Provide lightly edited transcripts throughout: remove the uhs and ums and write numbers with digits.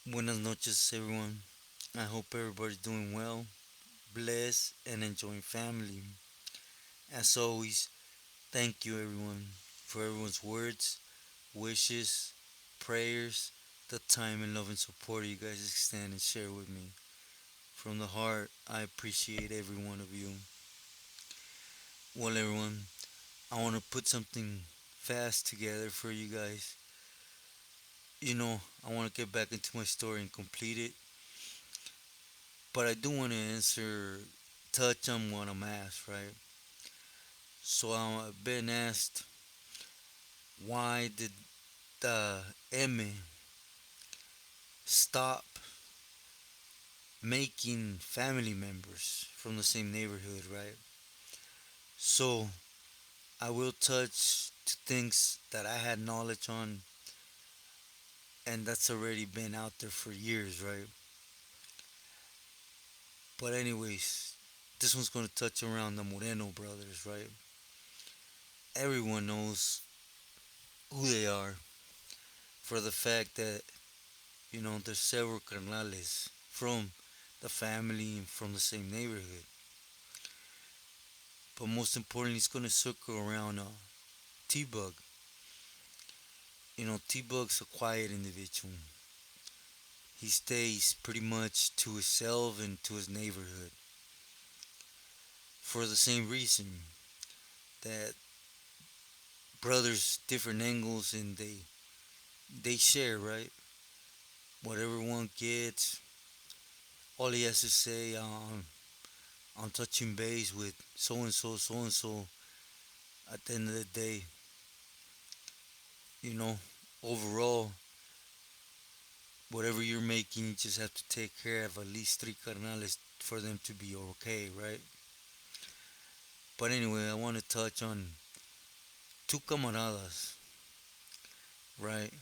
Buenas noches, everyone. I hope everybody's doing well, blessed, and enjoying family. As always, thank you, everyone, for everyone's words, wishes, prayers, the time and love and support you guys extend and share with me. From the heart, I appreciate every one of you. Well, everyone, I want to put something fast together for you guys. I want to get back into my story and complete it, but I do want to touch on what I'm asked, right? So I've been asked, why did the Emmy stop making family members from the same neighborhood, right? So I will touch to things that I had knowledge on, and that's already been out there for years, right? But anyways, this one's gonna touch around the Moreno brothers, right? Everyone knows who they are for the fact that there's several carnales from the family and from the same neighborhood. But most importantly, it's gonna circle around T-Bug. T-Bug's a quiet individual. He stays pretty much to himself and to his neighborhood for the same reason that brothers different angles and they share, right? Whatever one gets, all he has to say, I'm touching base with so and so, so and so. At the end of the day, you know, overall, whatever you're making, you just have to take care of at least three carnales for them to be okay, right? But anyway, I want to touch on two camaradas, right?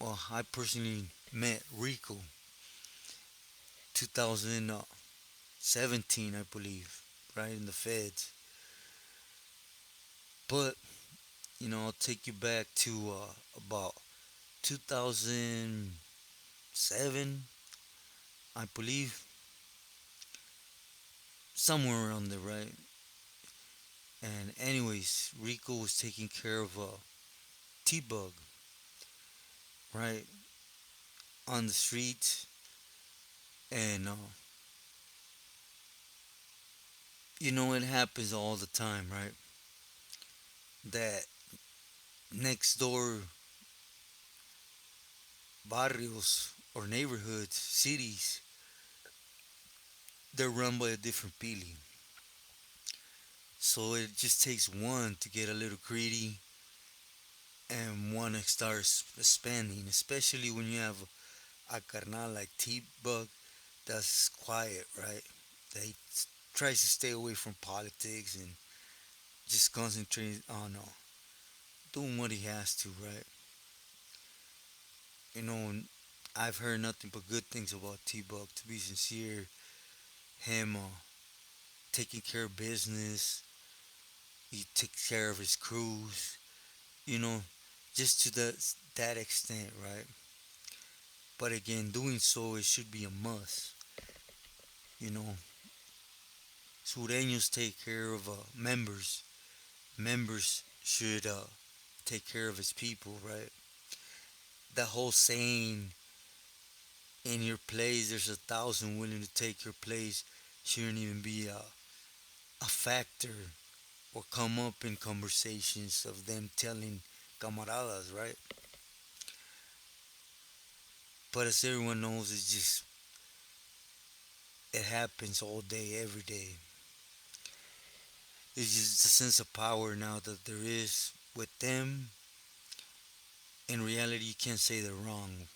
Well, I personally met Rico 2017, I believe, right in the feds. But I'll take you back to about 2007, I believe, somewhere around there, right? And anyways, Rico was taking care of T-Bug, right, on the streets, and it happens all the time, right? That next door barrios or neighborhoods, cities, they're run by a different pili. So it just takes one to get a little greedy and one to start spending, especially when you have a carnal like T-Bug that's quiet, right? That he tries to stay away from politics and just concentrate on doing what he has to, right? And I've heard nothing but good things about T-Bug. To be sincere, him taking care of business, he takes care of his crews, you know, just to that extent, right? But again, doing so it should be a must. You know, Sureños take care of members. Members should take care of his people, right? That whole saying, in your place, there's 1,000 willing to take your place, shouldn't even be a factor or come up in conversations of them telling camaradas, right? But as everyone knows, it happens all day, every day. It's just a sense of power now that there is with them. In reality, you can't say they're wrong.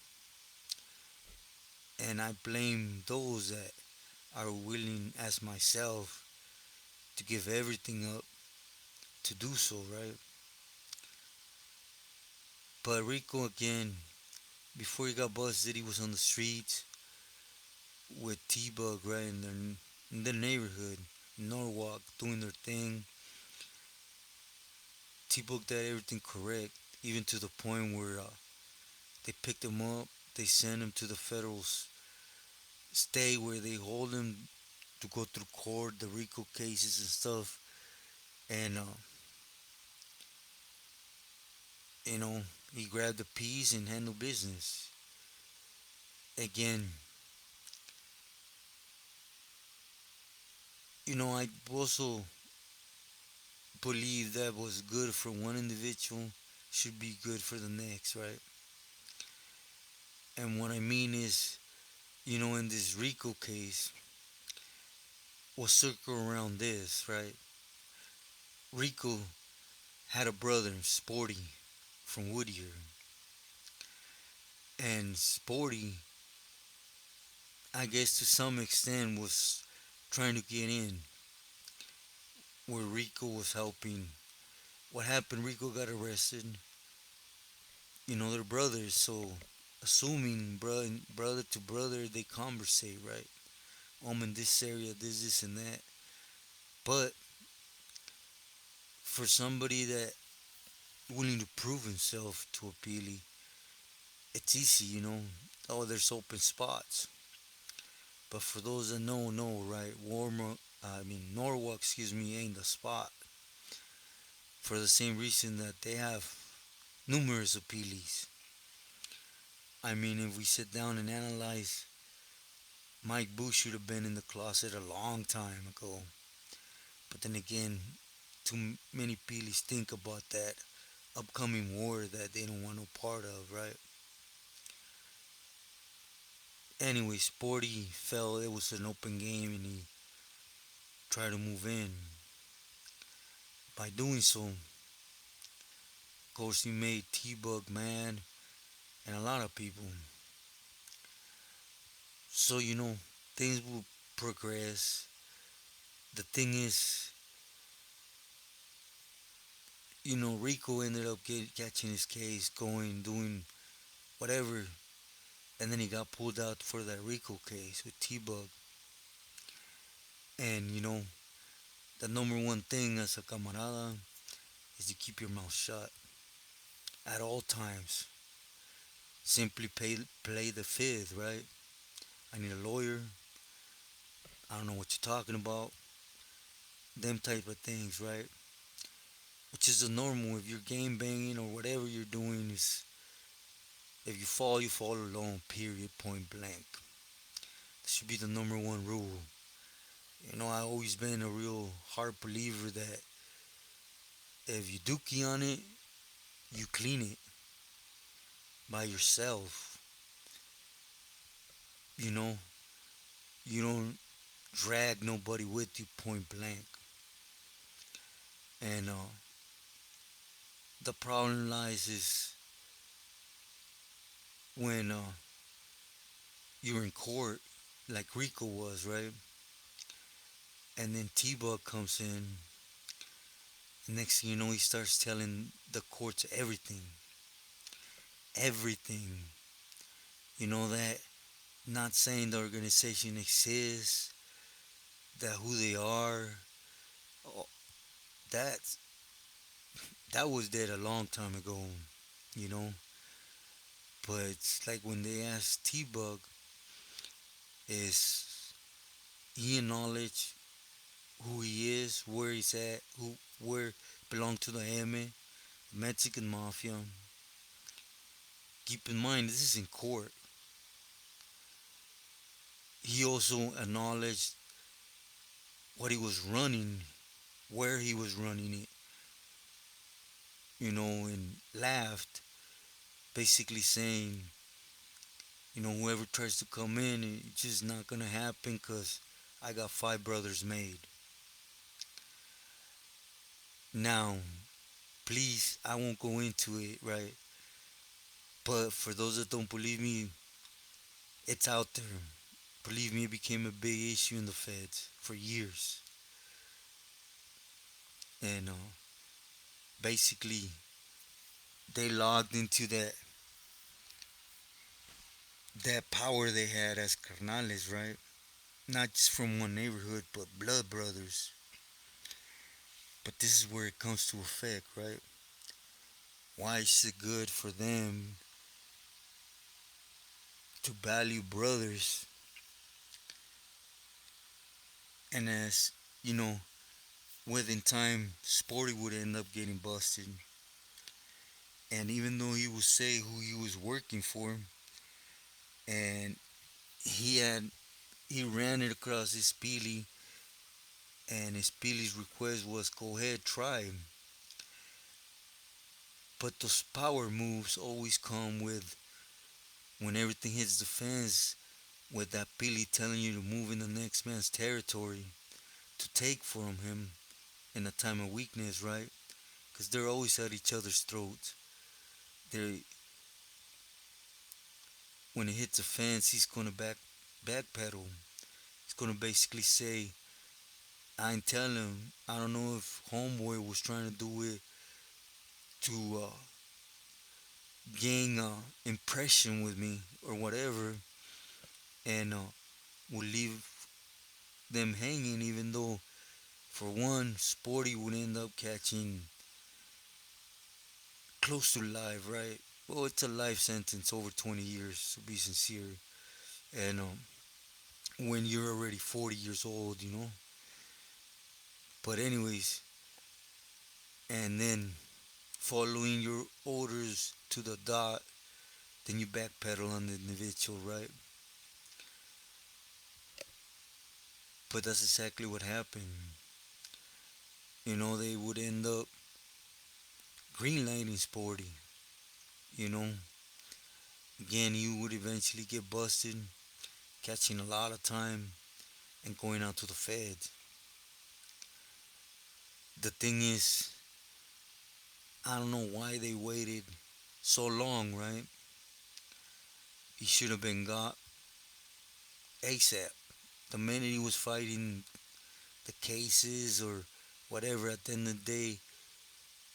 And I blame those that are willing, as myself, to give everything up to do so, right? But Rico, again, before he got busted, he was on the streets with T-Bug, right, in their neighborhood, Norwalk, doing their thing. T-Bug did everything correct, even to the point where they picked him up, they send him to the federal state where they hold him to go through court, the RICO cases and stuff. And, you know, he grabbed the piece and handled business. Again, I also believe that was good for one individual should be good for the next, right? And what I mean is, in this RICO case, we'll circle around this, right? Rico had a brother, Sporty, from Whittier. And Sporty, I guess to some extent, was trying to get in where Rico was helping. What happened? Rico got arrested. They're brothers, so assuming brother to brother, they conversate, right? I'm in this area, this, and that. But for somebody that willing to prove himself to a Pili, it's easy. Oh, there's open spots. But for those that know, right? Norwalk, ain't the spot. For the same reason that they have numerous appeals. If we sit down and analyze, Mike Boo should have been in the closet a long time ago. But then again, too many peelies think about that upcoming war that they don't want no part of, right? Anyway, Sporty felt it was an open game and he tried to move in. By doing so, of course, he made T-Bug mad and a lot of people. So, things will progress. The thing is, Rico ended up catching his case, going, doing whatever, and then he got pulled out for that Rico case with T-Bug. And, the number one thing as a camarada is to keep your mouth shut at all times. Simply play the fifth, right? I need a lawyer. I don't know what you're talking about. Them type of things, right? Which is the normal. If you're game banging or whatever you're doing, is if you fall alone. Period. Point blank. This should be the number one rule. I always been a real hard believer that if you dookie on it, you clean it by yourself. You know, you don't drag nobody with you. Point blank. And the problem lies is when you're in court, like Rico was, right? And then T-Bug comes in. And next thing you know, he starts telling the courts everything. Everything. That not saying the organization exists, that who they are. Oh, that that was dead a long time ago, you know. But it's like when they asked T-Bug, is he acknowledge who he is, where he's at, where belong to the M, Mexican mafia. Keep in mind, this is in court. He also acknowledged what he was running, where he was running it, and laughed, basically saying, whoever tries to come in, it's just not gonna happen because I got five brothers made. Now, please, I won't go into it, right? But for those that don't believe me, it's out there. Believe me, it became a big issue in the feds for years. And basically, they logged into that power they had as carnales, right? Not just from one neighborhood, but blood brothers. But this is where it comes to effect, right? Why is it good for them to value brothers. And as you know, within time, Sporty would end up getting busted. And even though he would say who he was working for, and he had he ran it across his Speely, and his Speely's request was go ahead, try. But those power moves always come with when everything hits the fans, with that Pili telling you to move in the next man's territory to take from him in a time of weakness, right? Because they're always at each other's throats. They When it hits the fans, he's gonna backpedal. He's gonna basically say, "I ain't telling him. I don't know if Homeboy was trying to do it to gain impression with me or whatever, and will leave them hanging." Even though, for one, Sporty would end up catching close to life, right? Well, it's a life sentence over 20 years, to be sincere. And when you're already 40 years old, you know. But anyways, and then following your orders to the dot, then you backpedal on the individual, right? But that's exactly what happened. You know, they would end up greenlighting Sporty. You know, again, you would eventually get busted, catching a lot of time, and going out to the feds. The thing is, I don't know why they waited so long, right? He should have been got ASAP. The minute he was fighting the cases or whatever, at the end of the day,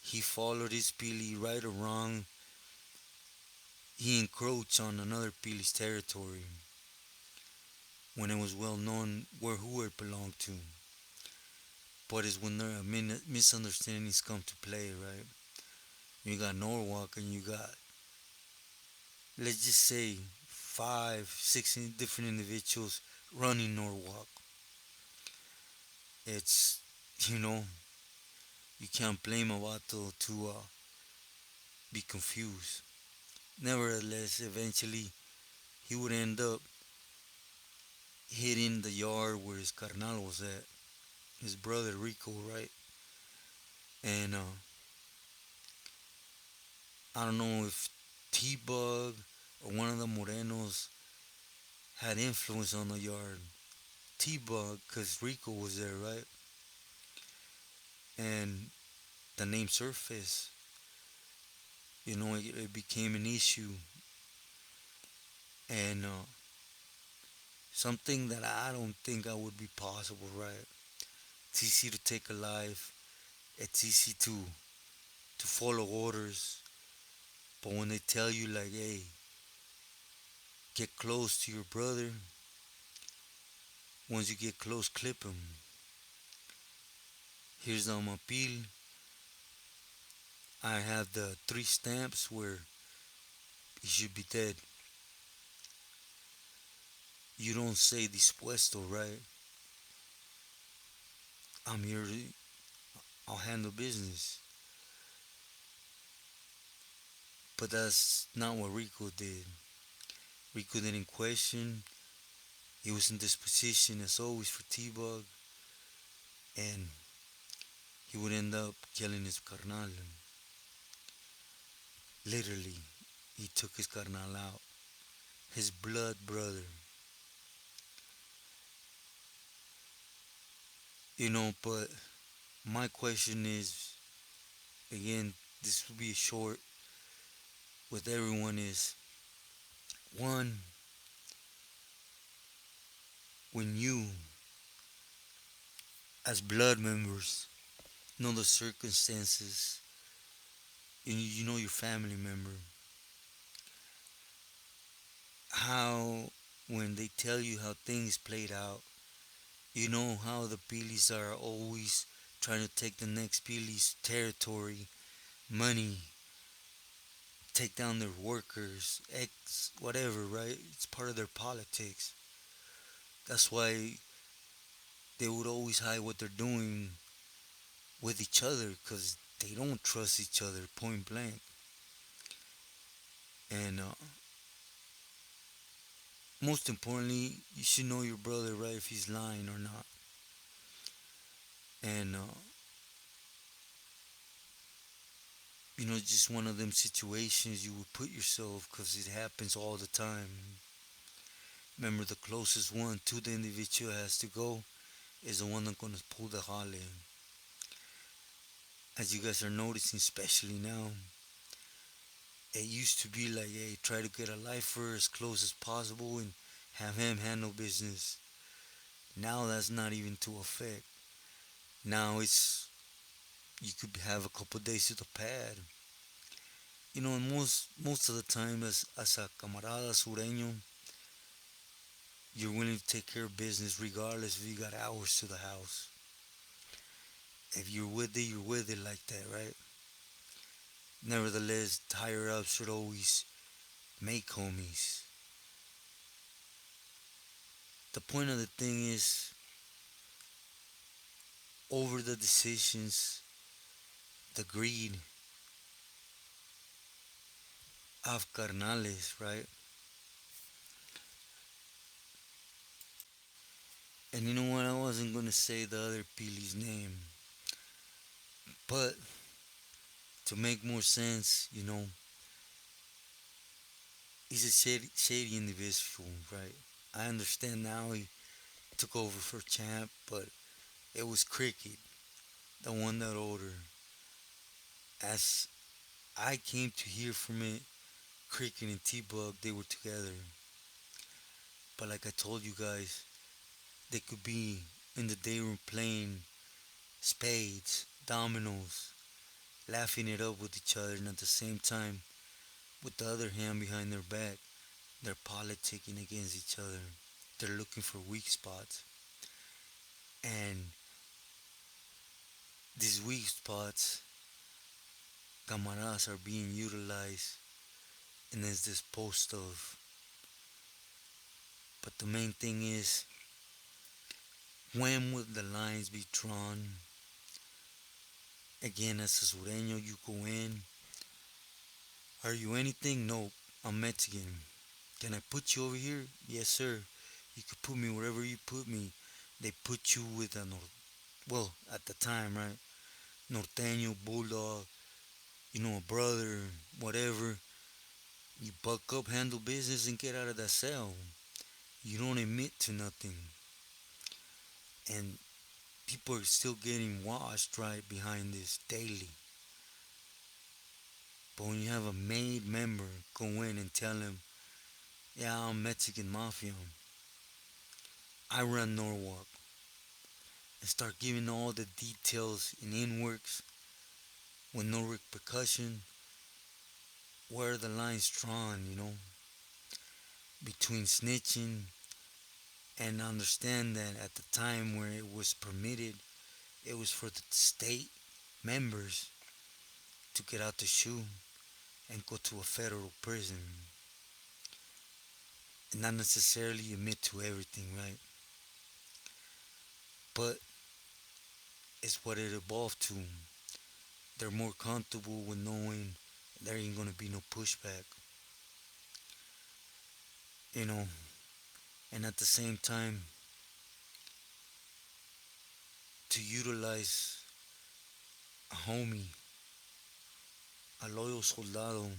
he followed his Pili right or wrong. He encroached on another Pili's territory when it was well known where who it belonged to. But it's when there are misunderstandings come to play, right? You got Norwalk and you got, let's just say, five, six different individuals running Norwalk. It's, you know, you can't blame Avato to be confused. Nevertheless, eventually, he would end up hitting the yard where his carnal was at, his brother Rico, right? And I don't know if T-Bug or one of the Morenos had influence on the yard. T-Bug, because Rico was there, right? And the name surfaced. You know, it became an issue. And something that I don't think I would be possible, right? It's easy to take a life. It's easy to follow orders. But when they tell you like, hey, get close to your brother, once you get close, clip him. Here's the appeal. I have the three stamps where he should be dead. You don't say dispuesto, right? I'm here to, I'll handle business. But that's not what Rico did. Rico didn't question. He was in disposition as always for T-Bug. And he would end up killing his carnal. Literally, he took his carnal out. His blood brother. You know, but my question is, again, this will be short with everyone, is one, when you, as blood members, know the circumstances, and you know your family member, how, when they tell you how things played out, you know how the Pilis are always trying to take the next Pilis territory, money, take down their workers, X, whatever, right? It's part of their politics. That's why they would always hide what they're doing with each other because they don't trust each other, point blank. And most importantly, you should know your brother, right? If he's lying or not. And, just one of them situations you would put yourself because it happens all the time. Remember, the closest one to the individual has to go is the one that's going to pull the jale. As you guys are noticing, especially now, it used to be like, hey, try to get a lifer as close as possible and have him handle business. Now that's not even to effect. Now it's you could have a couple days to the pad. And most of the time, as a camarada sureño, you're willing to take care of business regardless if you got hours to the house. If you're with it, you're with it like that, right? Nevertheless, higher ups should always make homies. The point of the thing is, over the decisions, the greed of carnales, right? And you know what? I wasn't gonna say the other Pili's name, but to make more sense, he's a shady individual, right? I understand now he took over for Champ, but it was Cricket, the one that older. As I came to hear from it, Cricket and T-Bug, they were together. But like I told you guys, they could be in the day room playing spades, dominoes, laughing it up with each other, and at the same time, with the other hand behind their back, they're politicking against each other. They're looking for weak spots. And these weak spots, camaradas, are being utilized. And there's this post of. But the main thing is, when would the lines be drawn? Again, as a sureño, you go in. Are you anything? No, I'm Mexican. Can I put you over here? Yes, sir. You could put me wherever you put me. They put you with well, at the time, right? Norteño, bulldog, a brother, whatever. You buck up, handle business, and get out of that cell. You don't admit to nothing. And people are still getting washed right behind this daily. But when you have a made member go in and tell him, yeah, I'm Mexican Mafia, I run Norwalk, and start giving all the details and in-works with no repercussion, where are the lines drawn, between snitching and understand that at the time where it was permitted, it was for the state members to get out the shoe and go to a federal prison. And not necessarily admit to everything, right? But it's what it evolved to. They're more comfortable with knowing there ain't gonna be no pushback, you know. And at the same time, to utilize a homie, a loyal soldado,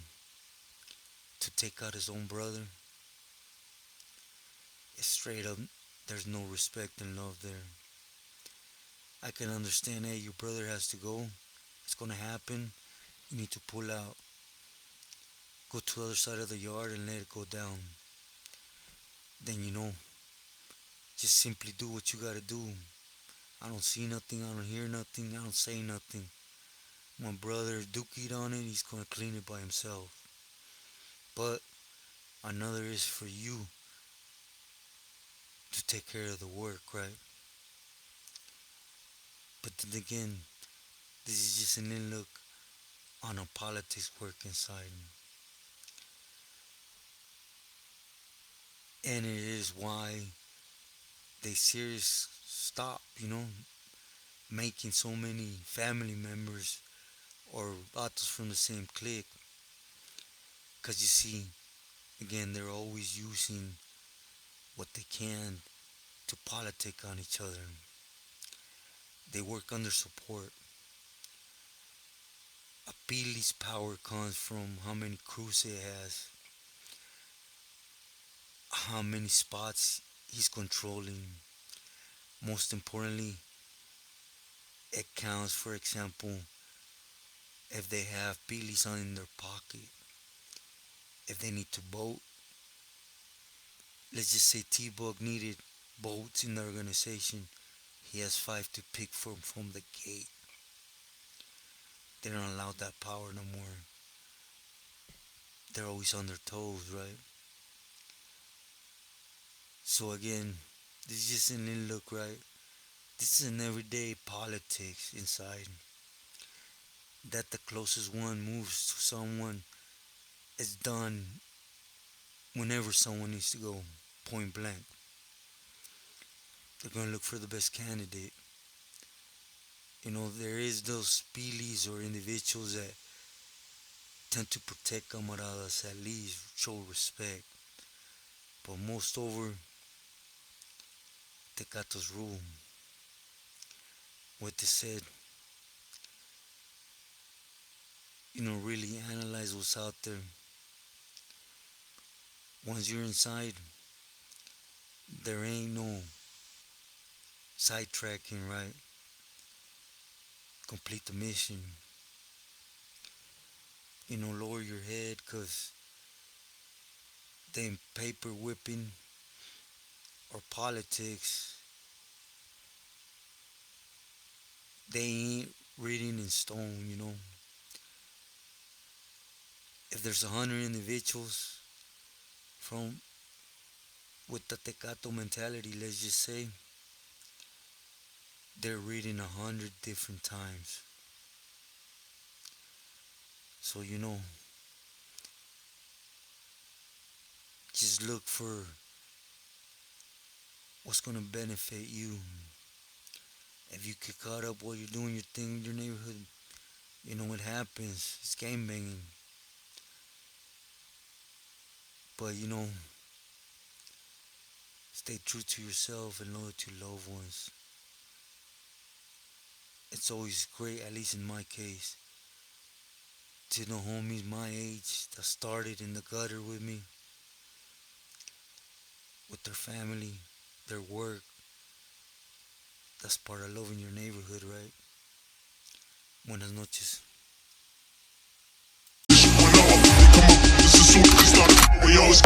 to take out his own brother, it's straight up, there's no respect and love there. I can understand, hey, your brother has to go. It's gonna happen. You need to pull out. Go to the other side of the yard and let it go down. Then just simply do what you gotta do. I don't see nothing, I don't hear nothing, I don't say nothing. My brother dookied on it, he's gonna clean it by himself. But another is for you to take care of the work, right? But then again, this is just an in look on how politics work inside. And it is why they serious stop, making so many family members or vatos from the same clique. Because you see, again, they're always using what they can to politic on each other. They work under support. A Pili's power comes from how many crews it has, how many spots he's controlling. Most importantly, it counts, for example, if they have Pilis on in their pocket, if they need to vote. Let's just say T-Bug needed votes in the organization. He has five to pick from the gate. They don't allow that power no more. They're always on their toes, right? So again, this is just an in look, right? This is an everyday politics inside. That the closest one moves to someone is done whenever someone needs to go point blank. They're gonna look for the best candidate. There is those spilis or individuals that tend to protect camaradas, at least show respect. But most over, Tecatos rule. What they said, really analyze what's out there. Once you're inside, there ain't no sidetracking, right? Complete the mission. Lower your head, because them paper whipping or politics, they ain't written in stone. If there's 100 individuals from with the Tecato mentality, let's just say, they're reading 100 different times. So just look for what's gonna benefit you. If you get caught up while you're doing your thing in your neighborhood, what happens. It's game banging. But stay true to yourself and loyal to loved ones. It's always great, at least in my case, to know homies my age that started in the gutter with me, with their family, their work. That's part of loving your neighborhood, right? Buenas noches. This is what we started. We always